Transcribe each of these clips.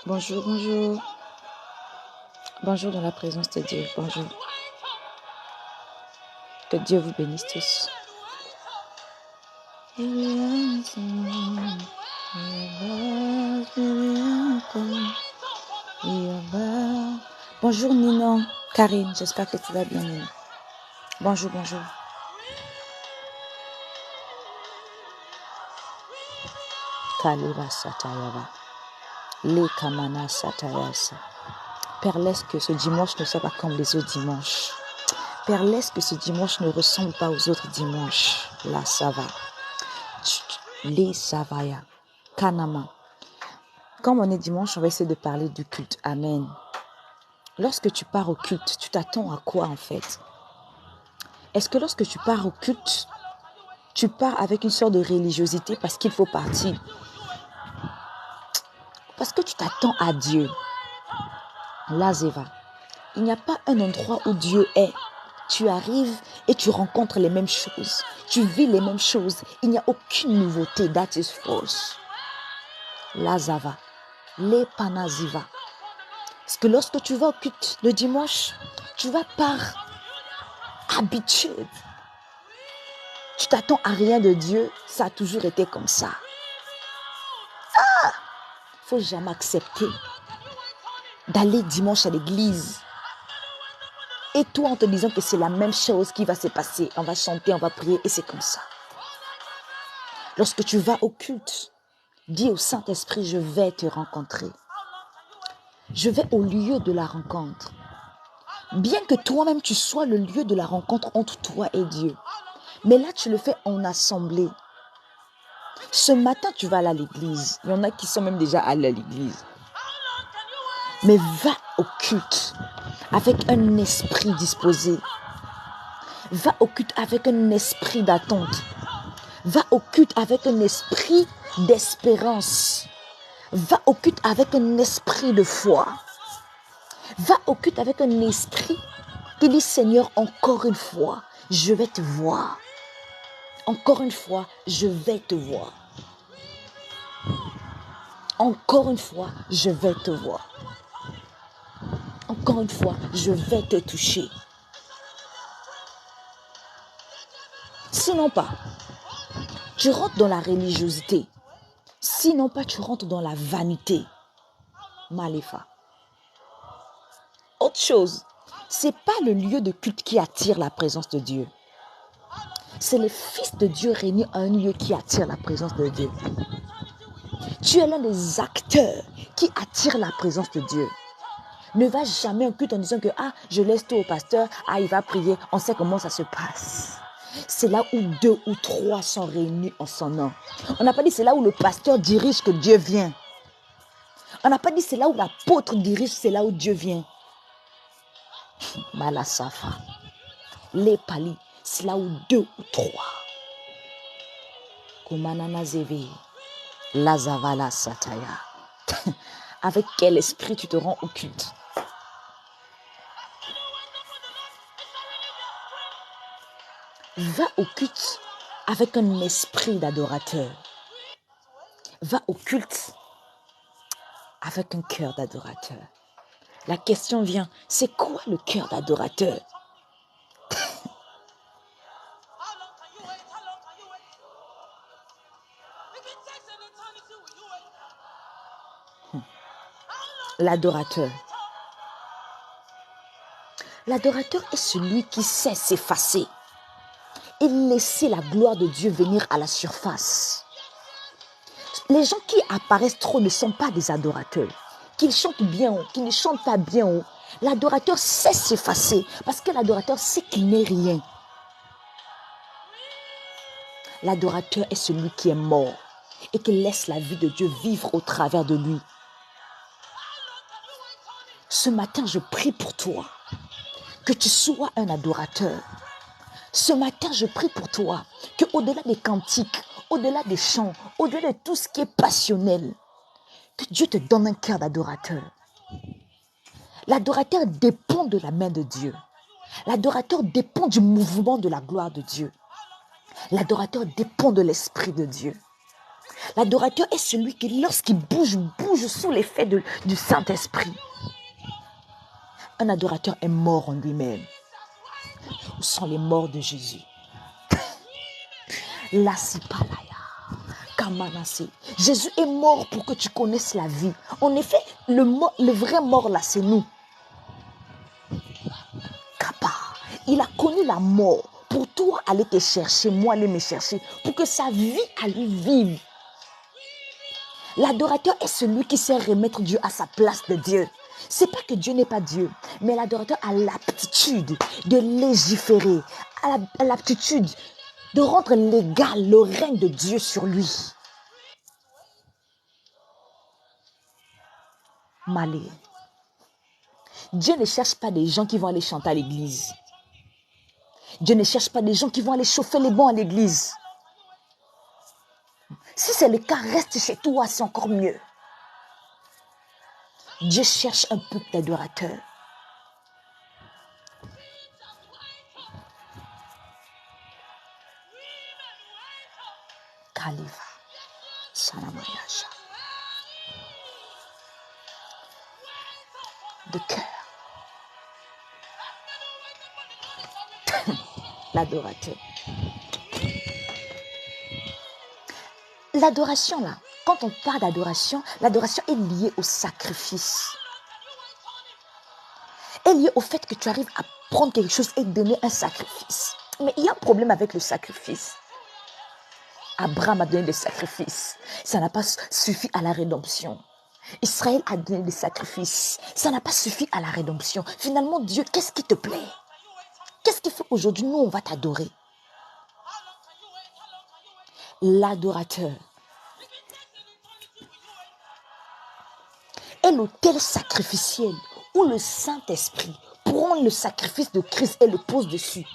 Bonjour, bonjour. Bonjour dans la présence de Dieu. Bonjour. Que Dieu vous bénisse tous. Bonjour Ninon, Karine, j'espère que tu vas bien Ninon. Bonjour, bonjour. Kaliba Satayava. Le Kamana Satayasa. Père, laisse que ce dimanche ne soit pas comme les autres dimanches. Père, laisse que ce dimanche ne ressemble pas aux autres dimanches. Là, ça va. Les Savaya. Kanama. Comme on est dimanche, on va essayer de parler du culte. Amen. Lorsque tu pars au culte, tu t'attends à quoi en fait? Est-ce que lorsque tu pars au culte, tu pars avec une sorte de religiosité parce qu'il faut partir? Parce que tu t'attends à Dieu. Là, Zéva. Il n'y a pas un endroit où Dieu est. Tu arrives et tu rencontres les mêmes choses. Tu vis les mêmes choses. Il n'y a aucune nouveauté. That is false. Lazava. Les panaziva. Parce que lorsque tu vas au culte le dimanche, tu vas par habitude. Tu t'attends à rien de Dieu. Ça a toujours été comme ça. Il ne faut jamais accepter d'aller dimanche à l'église. Et toi en te disant que c'est la même chose qui va se passer. On va chanter, on va prier et c'est comme ça. Lorsque tu vas au culte, dis au Saint-Esprit, je vais te rencontrer. Je vais au lieu de la rencontre. Bien que toi-même tu sois le lieu de la rencontre entre toi et Dieu. Mais là tu le fais en assemblée. Ce matin tu vas aller à l'église. Il y en a qui sont même déjà allés à l'église. Mais va au culte avec un esprit disposé. Va au culte avec un esprit d'attente. Va au culte avec un esprit d'espérance. Va au culte avec un esprit de foi. Va au culte avec un esprit qui dit Seigneur, encore une fois, je vais te voir. Encore une fois, je vais te voir. Encore une fois, je vais te voir. Encore une fois, je vais te toucher. Sinon pas, tu rentres dans la religiosité. Sinon pas, tu rentres dans la vanité. Maléfa. Autre chose, c'est pas le lieu de culte qui attire la présence de Dieu. C'est le Fils de Dieu réuni à un lieu qui attire la présence de Dieu. Tu es l'un des acteurs qui attire la présence de Dieu. Ne va jamais en culte en disant que je laisse tout au pasteur, il va prier, on sait comment ça se passe. C'est là où 2 ou 3 sont réunis en son nom. On n'a pas dit c'est là où le pasteur dirige que Dieu vient. On n'a pas dit c'est là où l'apôtre dirige, c'est là où Dieu vient. Malasafa. Les palis, c'est là où 2 ou 3. Kumanana Zeve. Lazavala Sataya. Avec quel esprit tu te rends au culte? Va au culte avec un esprit d'adorateur. Va au culte avec un cœur d'adorateur. La question vient, c'est quoi le cœur d'adorateur? L'adorateur. L'adorateur est celui qui sait s'effacer et laisser la gloire de Dieu venir à la surface. Les gens qui apparaissent trop ne sont pas des adorateurs. Qu'ils chantent bien haut, qu'ils ne chantent pas bien haut. L'adorateur sait s'effacer parce que l'adorateur sait qu'il n'est rien. L'adorateur est celui qui est mort et qui laisse la vie de Dieu vivre au travers de lui. Ce matin, je prie pour toi que tu sois un adorateur. Ce matin, je prie pour toi que au-delà des cantiques, au-delà des chants, au-delà de tout ce qui est passionnel, que Dieu te donne un cœur d'adorateur. L'adorateur dépend de la main de Dieu. L'adorateur dépend du mouvement de la gloire de Dieu. L'adorateur dépend de l'Esprit de Dieu. L'adorateur est celui qui, lorsqu'il bouge, bouge sous l'effet du Saint-Esprit. Un adorateur est mort en lui-même. Où sont les morts de Jésus? La sipalaya. Kamanase. Jésus est mort pour que tu connaisses la vie. En effet, le vrai mort là, c'est nous. Kappa. Il a connu la mort pour toi aller te chercher, moi aller me chercher, pour que sa vie à lui vive. L'adorateur est celui qui sait remettre Dieu à sa place de Dieu. C'est pas que Dieu n'est pas Dieu, mais l'adorateur a l'aptitude de légiférer, a l'aptitude de rendre légal le règne de Dieu sur lui. Malé. Dieu ne cherche pas des gens qui vont aller chanter à l'église. Dieu ne cherche pas des gens qui vont aller chauffer les bancs à l'église. Si c'est le cas, reste chez toi, c'est encore mieux. Dieu cherche un peuple d'adorateurs. Khalifa, Sanamayasha. De cœur. L'adorateur. L'adoration là, quand on parle d'adoration, l'adoration est liée au sacrifice. Est liée au fait que tu arrives à prendre quelque chose et donner un sacrifice. Mais il y a un problème avec le sacrifice. Abraham a donné des sacrifices. Ça n'a pas suffi à la rédemption. Israël a donné des sacrifices. Ça n'a pas suffi à la rédemption. Finalement, Dieu, qu'est-ce qui te plaît? Qu'est-ce qui fait qu'aujourd'hui, nous, on va t'adorer? L'adorateur est l'autel sacrificiel où le Saint-Esprit prend le sacrifice de Christ et le pose dessus.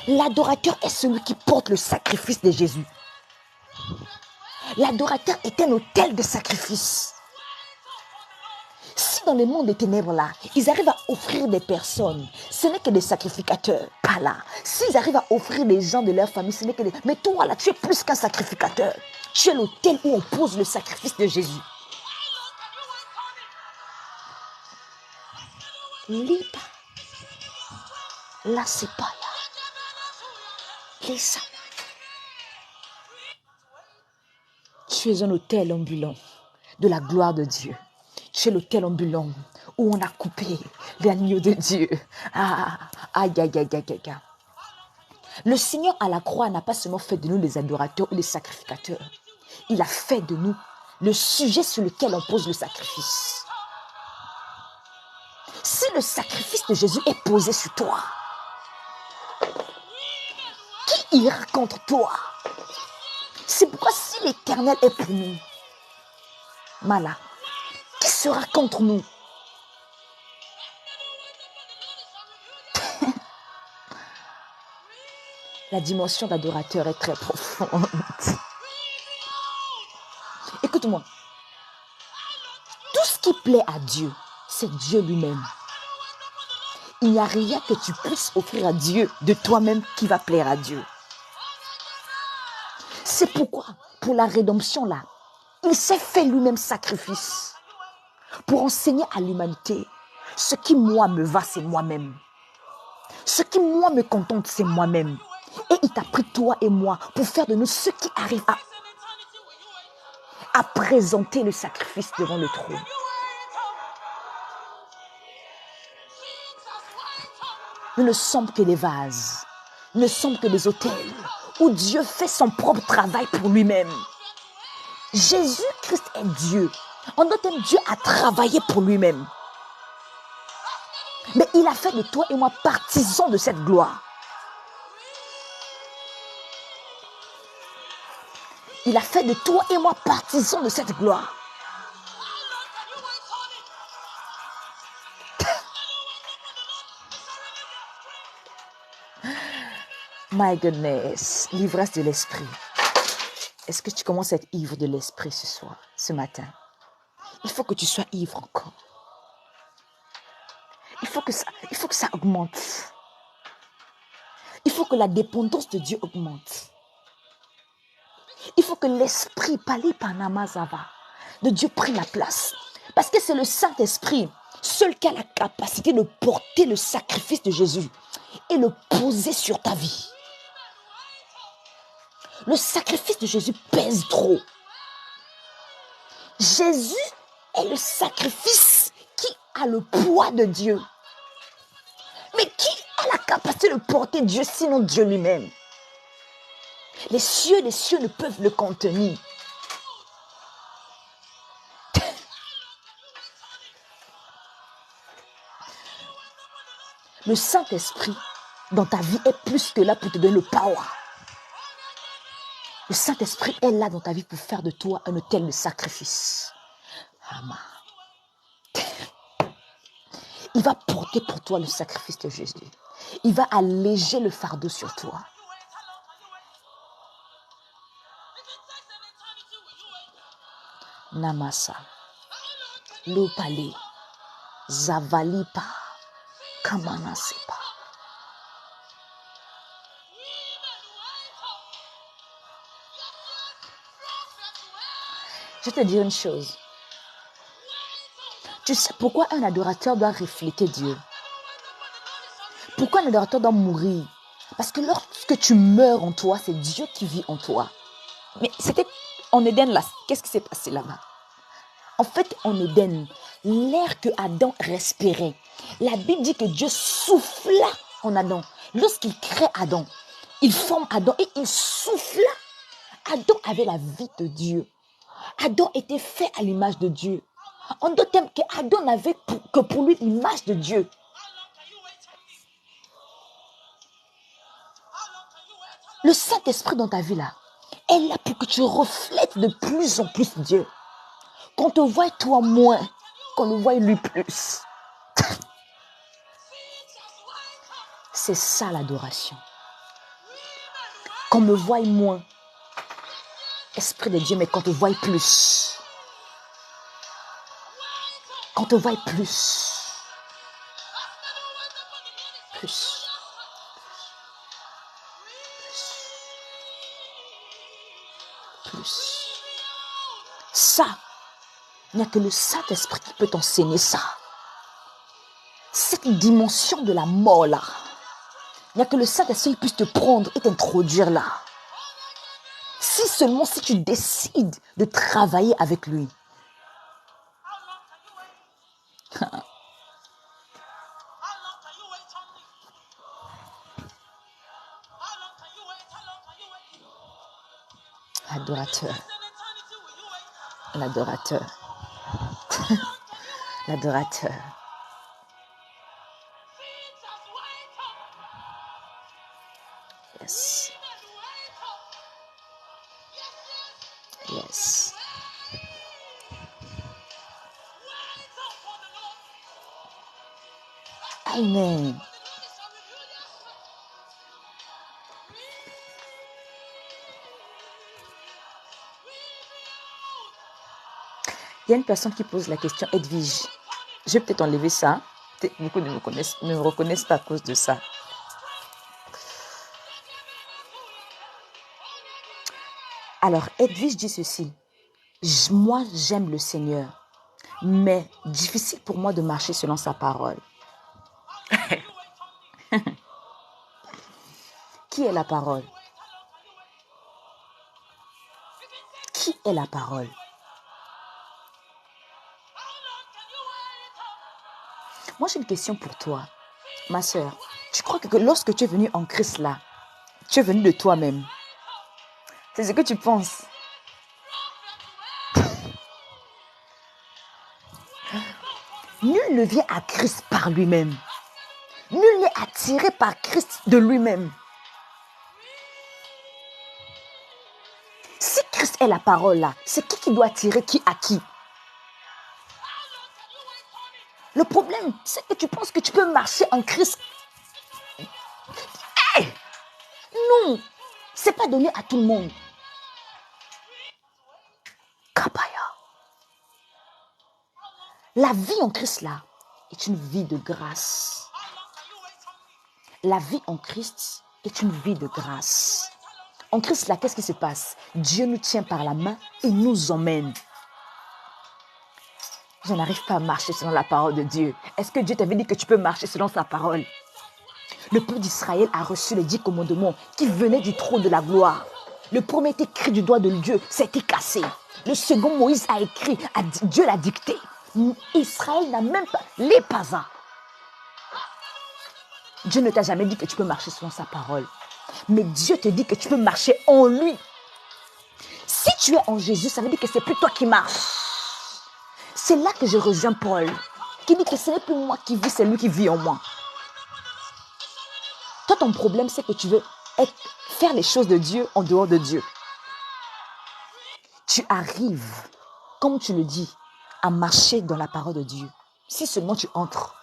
L'adorateur est celui qui porte le sacrifice de Jésus. L'adorateur est un autel de sacrifice. Si dans le monde des ténèbres là, ils arrivent à offrir des personnes, ce n'est que des sacrificateurs, pas là. S'ils arrivent à offrir des gens de leur famille, ce n'est que des... Mais toi là, tu es plus qu'un sacrificateur. Tu es l'autel où on pose le sacrifice de Jésus. Lipa. Là, c'est pas là. Lisa. Tu es un autel ambulant de la gloire de Dieu. Tu es l'autel ambulant où on a coupé l'agneau de Dieu. Ah, aïe, aïe, aïe, aïe, aïe. Le Seigneur à la croix n'a pas seulement fait de nous des adorateurs ou des sacrificateurs. Il a fait de nous le sujet sur lequel on pose le sacrifice. Si le sacrifice de Jésus est posé sur toi, qui ira contre toi? C'est pourquoi si l'Éternel est pour nous, Mala, qui sera contre nous? La dimension d'adorateur est très profonde. Écoute-moi. Tout ce qui plaît à Dieu, c'est Dieu lui-même. Il n'y a rien que tu puisses offrir à Dieu de toi-même qui va plaire à Dieu. C'est pourquoi, pour la rédemption là, il s'est fait lui-même sacrifice pour enseigner à l'humanité ce qui moi me va, c'est moi-même. Ce qui moi me contente, c'est moi-même. Et il t'a pris toi et moi pour faire de nous ceux qui arrivent à présenter le sacrifice devant le trône. Nous ne sommes que des vases, nous ne sommes que des autels où Dieu fait son propre travail pour lui-même. Jésus-Christ est Dieu. En d'autres termes, Dieu a travaillé pour lui-même. Mais il a fait de toi et moi partisans de cette gloire. Il a fait de toi et moi partisans de cette gloire. My goodness, l'ivresse de l'esprit. Est-ce que tu commences à être ivre de l'esprit ce soir, ce matin? Il faut que tu sois ivre encore. Il faut que ça augmente. Il faut que la dépendance de Dieu augmente. que l'esprit, Pali Panamazava, de Dieu prenne la place. Parce que c'est le Saint-Esprit, seul qui a la capacité de porter le sacrifice de Jésus et le poser sur ta vie. Le sacrifice de Jésus pèse trop. Jésus est le sacrifice qui a le poids de Dieu. Mais qui a la capacité de porter Dieu sinon Dieu lui-même? Les cieux ne peuvent le contenir. Le Saint-Esprit dans ta vie est plus que là pour te donner le power. Le Saint-Esprit est là dans ta vie pour faire de toi un autel de sacrifice. Ama. Il va porter pour toi le sacrifice de Jésus. Il va alléger le fardeau sur toi. Namasa. Lopale. Zavalipa. Kamanasepa. Je vais te dire une chose. Tu sais pourquoi un adorateur doit refléter Dieu? Pourquoi un adorateur doit mourir? Parce que lorsque tu meurs en toi, c'est Dieu qui vit en toi. Mais c'était en Éden là. Qu'est-ce qui s'est passé là-bas? En fait, en Éden, l'air que Adam respirait, la Bible dit que Dieu souffla en Adam. Lorsqu'il crée Adam, il forme Adam et il souffla. Adam avait la vie de Dieu. Adam était fait à l'image de Dieu. En d'autres termes, Adam n'avait que pour lui l'image de Dieu. Le Saint-Esprit dans ta vie là, est là pour que tu reflètes de plus en plus Dieu. Qu'on te voie toi moins, qu'on le voie lui plus. C'est ça l'adoration. Qu'on me voie moins, Esprit de Dieu, mais qu'on te voie plus. Qu'on te voie plus. Plus. Plus. Ça, il n'y a que le Saint-Esprit qui peut t'enseigner ça. Cette dimension de la mort là, il n'y a que le Saint-Esprit qui puisse te prendre et t'introduire là. Si seulement si tu décides de travailler avec lui. L'adorateur. L'adorateur. L'adorateur. Yes. Yes. Amen. Il y a une personne qui pose la question, Edwige, je vais peut-être enlever ça. Beaucoup ne me reconnaissent pas à cause de ça. Alors, Edwige dit ceci. Moi, j'aime le Seigneur, mais difficile pour moi de marcher selon sa parole. Qui est la parole? Qui est la parole? Moi, j'ai une question pour toi, ma soeur. Tu crois que lorsque tu es venu en Christ là, tu es venu de toi-même? C'est ce que tu penses? Nul ne vient à Christ par lui-même. Nul n'est attiré par Christ de lui-même. Si Christ est la parole là, c'est qui doit attirer qui à qui? Le problème, c'est que tu penses que tu peux marcher en Christ. Hey! Non, c'est pas donné à tout le monde. Kapaya. La vie en Christ là est une vie de grâce. La vie en Christ est une vie de grâce. En Christ, là, qu'est-ce qui se passe? Dieu nous tient par la main et nous emmène. Je n'arrive pas à marcher selon la parole de Dieu. Est-ce que Dieu t'avait dit que tu peux marcher selon sa parole? Le peuple d'Israël a reçu les 10 commandements qui venaient du trône de la gloire. Le premier était écrit du doigt de Dieu, c'était cassé. Le second, Moïse a écrit, Dieu l'a dicté. Israël n'a même pas les pasas. Dieu ne t'a jamais dit que tu peux marcher selon sa parole. Mais Dieu te dit que tu peux marcher en lui. Si tu es en Jésus, ça veut dire que c'est plus toi qui marches. C'est là que je rejoins Paul, qui dit que ce n'est plus moi qui vis, c'est lui qui vit en moi. Toi, ton problème, c'est que tu veux faire les choses de Dieu en dehors de Dieu. Tu arrives, comme tu le dis, à marcher dans la parole de Dieu. Si seulement tu entres.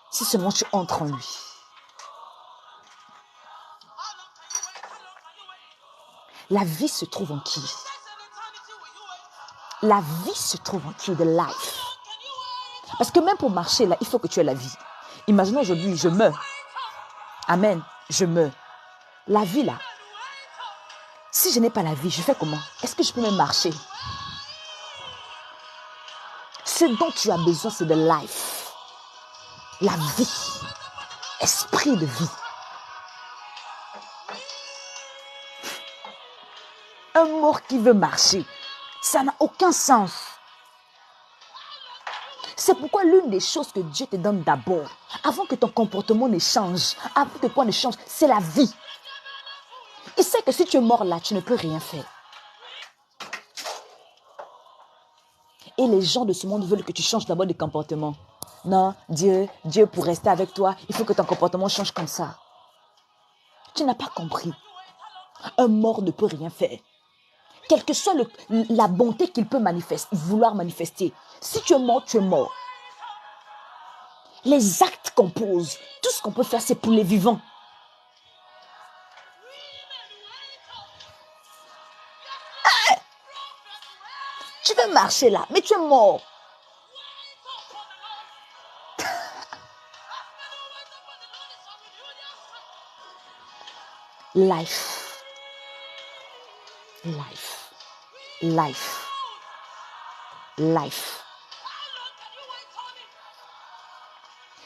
Si seulement tu entres en lui. La vie se trouve en qui? La vie se trouve en qui? The life. Parce que même pour marcher, là, il faut que tu aies la vie. Imaginons aujourd'hui, je meurs. Amen, je meurs. La vie, là, si je n'ai pas la vie, je fais comment? Est-ce que je peux même marcher? Ce dont tu as besoin, c'est de life. La vie. Esprit de vie. Un mort qui veut marcher, ça n'a aucun sens. C'est pourquoi l'une des choses que Dieu te donne d'abord, avant que ton comportement ne change, avant que quoi ne change, c'est la vie. Il sait que si tu es mort là, tu ne peux rien faire. Et les gens de ce monde veulent que tu changes d'abord de comportement. Non, Dieu, pour rester avec toi, il faut que ton comportement change comme ça. Tu n'as pas compris. Un mort ne peut rien faire. Quelle que soit la bonté qu'il peut vouloir manifester. Si tu es mort, tu es mort. Les actes qu'on pose, tout ce qu'on peut faire, c'est pour les vivants. Tu veux marcher là, mais tu es mort. Life. Life. Life. Life.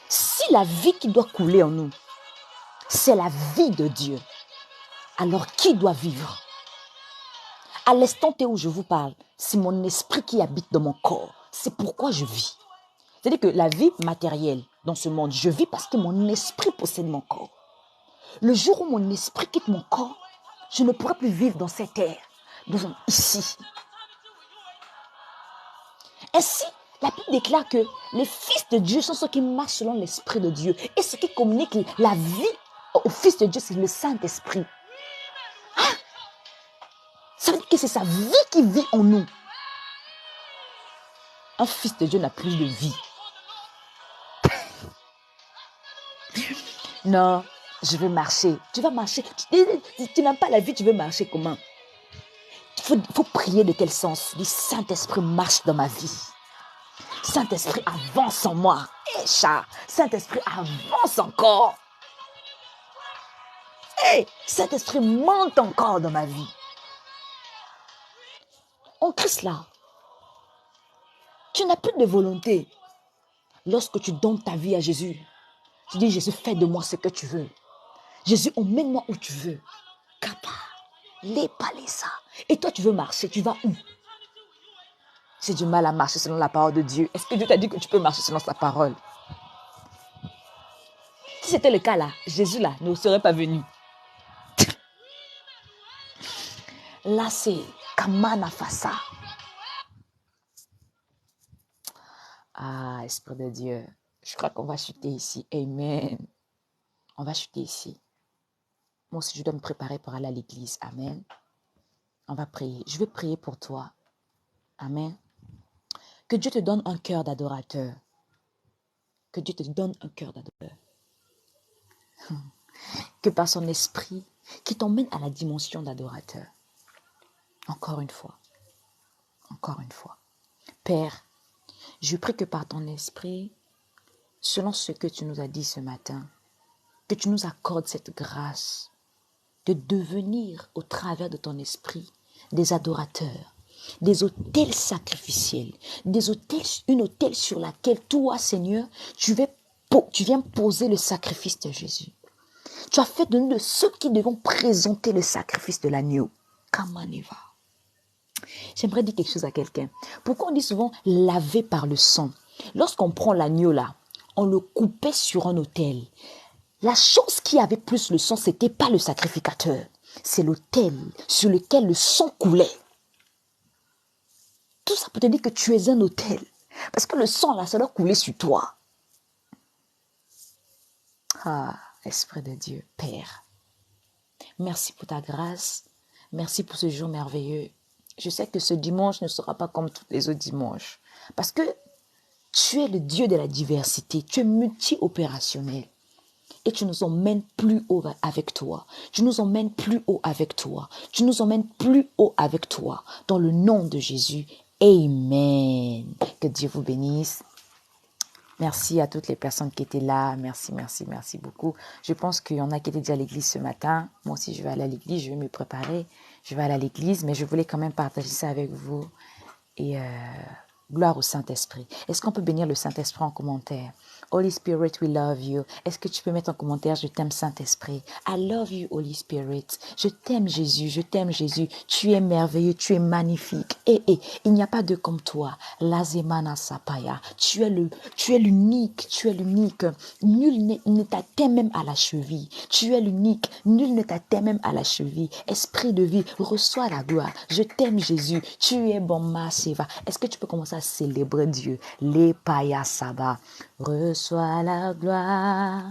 Si la vie qui doit couler en nous, c'est la vie de Dieu, alors qui doit vivre? À l'instant où je vous parle, c'est mon esprit qui habite dans mon corps. C'est pourquoi je vis. C'est-à-dire que la vie matérielle dans ce monde, je vis parce que mon esprit possède mon corps. Le jour où mon esprit quitte mon corps, je ne pourrai plus vivre dans cette terre, ici. Ainsi, la Bible déclare que les fils de Dieu sont ceux qui marchent selon l'esprit de Dieu. Et ceux qui communiquent la vie au fils de Dieu, c'est le Saint-Esprit. Ah! Ça veut dire que c'est sa vie qui vit en nous. Un fils de Dieu n'a plus de vie. Non, je veux marcher. Tu vas marcher. Tu n'as pas la vie, tu veux marcher comment? Il faut prier de quel sens? Le Saint-Esprit marche dans ma vie. Saint-Esprit avance en moi. Écha. Saint-Esprit avance encore. Hey, Saint-Esprit monte encore dans ma vie. En Christ là, tu n'as plus de volonté. Lorsque tu donnes ta vie à Jésus, tu dis, Jésus, fais de moi ce que tu veux. Jésus, emmène-moi où tu veux. Kappa, les palais. Et toi, tu veux marcher, tu vas où? J'ai du mal à marcher selon la parole de Dieu. Est-ce que Dieu t'a dit que tu peux marcher selon sa parole? Si c'était le cas là, Jésus là ne serait pas venu. Là, c'est Kamana Fassa. Ah, Esprit de Dieu. Je crois qu'on va chuter ici. Amen. On va chuter ici. Moi aussi, je dois me préparer pour aller à l'église. Amen. On va prier. Je vais prier pour toi. Amen. Que Dieu te donne un cœur d'adorateur. Que Dieu te donne un cœur d'adorateur. Que par son esprit, qui t'emmène à la dimension d'adorateur. Encore une fois. Encore une fois. Père, je prie que par ton esprit, selon ce que tu nous as dit ce matin, que tu nous accordes cette grâce de devenir au travers de ton esprit des adorateurs, des autels sacrificiels, une autel sur laquelle toi, Seigneur, tu viens poser le sacrifice de Jésus. Tu as fait de nous de ceux qui devront présenter le sacrifice de l'agneau. Kamaneva. J'aimerais dire quelque chose à quelqu'un. Pourquoi on dit souvent laver par le sang? Lorsqu'on prend l'agneau là, on le coupait sur un autel. La chose qui avait plus le sang, c'était pas le sacrificateur. C'est l'autel sur lequel le sang coulait. Tout ça pour te dire que tu es un autel. Parce que le sang là, ça doit couler sur toi. Ah, Esprit de Dieu, Père. Merci pour ta grâce. Merci pour ce jour merveilleux. Je sais que ce dimanche ne sera pas comme tous les autres dimanches. Parce que tu es le Dieu de la diversité. Tu es multi-opérationnel. Et tu nous emmènes plus haut avec toi. Tu nous emmènes plus haut avec toi. Tu nous emmènes plus haut avec toi. Dans le nom de Jésus. Amen. Que Dieu vous bénisse. Merci à toutes les personnes qui étaient là. Merci, merci, merci beaucoup. Je pense qu'il y en a qui étaient déjà à l'église ce matin. Moi aussi, je vais aller à l'église. Je vais me préparer. Je vais aller à l'église. Mais je voulais quand même partager ça avec vous. Et gloire au Saint-Esprit. Est-ce qu'on peut bénir le Saint-Esprit en commentaire? Holy Spirit, we love you. Est-ce que tu peux mettre en commentaire, je t'aime Saint-Esprit. I love you, Holy Spirit. Je t'aime Jésus, je t'aime Jésus. Tu es merveilleux, tu es magnifique. Et il n'y a pas de comme toi. Lazemana Sapaya. Tu es l'unique, tu es l'unique. Nul ne t'atteint même à la cheville. Tu es l'unique, nul ne t'atteint même à la cheville. Esprit de vie, reçois la gloire. Je t'aime Jésus, tu es bon ma seva. Est-ce que tu peux commencer à célébrer Dieu? Les paya saba. Reçois la gloire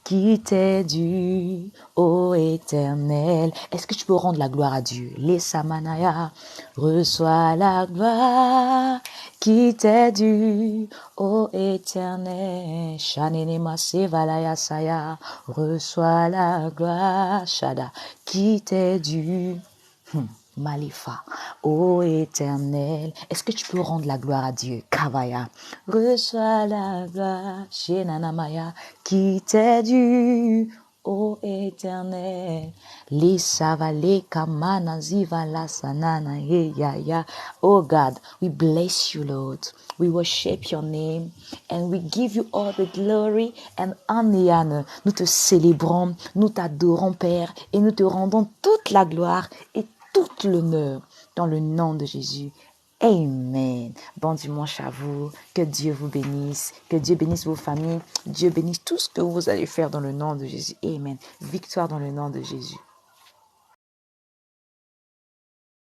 qui t'est due, ô Éternel. Est-ce que tu peux rendre la gloire à Dieu? Les samanaya. Reçois la gloire qui t'est due, ô Éternel. Shanenema sevalaya saya. Reçois la gloire, Shada, qui t'est due. Malifa, ô Éternel, est-ce que tu peux rendre la gloire à Dieu? Kavaya, reçois la gloire, Shenanamaya, qui t'est due, ô Éternel. Lisava le kamana ziva la sanana ya. Oh God, we bless you, Lord. We worship your name and we give you all the glory and honor. Nous te célébrons, nous t'adorons, Père, et nous te rendons toute la gloire et toute l'honneur dans le nom de Jésus. Amen. Bon dimanche à vous. Que Dieu vous bénisse. Que Dieu bénisse vos familles. Dieu bénisse tout ce que vous allez faire dans le nom de Jésus. Amen. Victoire dans le nom de Jésus.